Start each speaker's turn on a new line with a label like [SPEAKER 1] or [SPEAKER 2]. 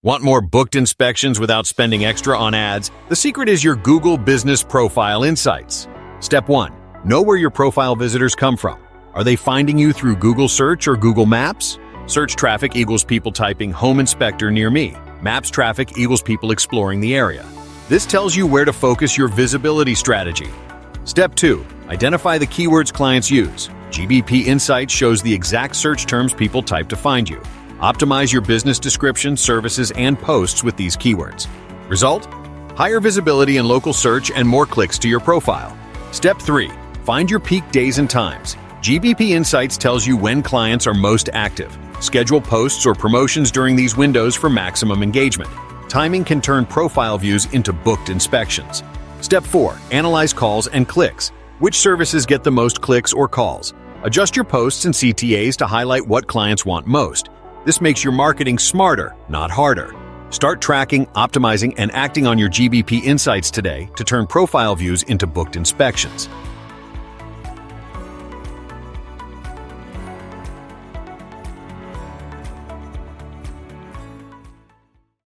[SPEAKER 1] Want more booked inspections without spending extra on ads? The secret is your Google Business Profile Insights. Step 1. Know where your profile visitors come from. Are they finding you through Google Search or Google Maps? Search traffic equals people typing home inspector near me. Maps traffic equals people exploring the area. This tells you where to focus your visibility strategy. Step 2. Identify the keywords clients use. GBP Insights shows the exact search terms people type to find you. Optimize your business description, services, and posts with these keywords. Result? Higher visibility in local search and more clicks to your profile. Step 3. Find your peak days and times. GBP Insights tells you when clients are most active. Schedule posts or promotions during these windows for maximum engagement. Timing can turn profile views into booked inspections. Step 4. Analyze calls and clicks. Which services get the most clicks or calls? Adjust your posts and CTAs to highlight what clients want most. This makes your marketing smarter, not harder. Start tracking, optimizing, and acting on your GBP Insights today to turn profile views into booked inspections.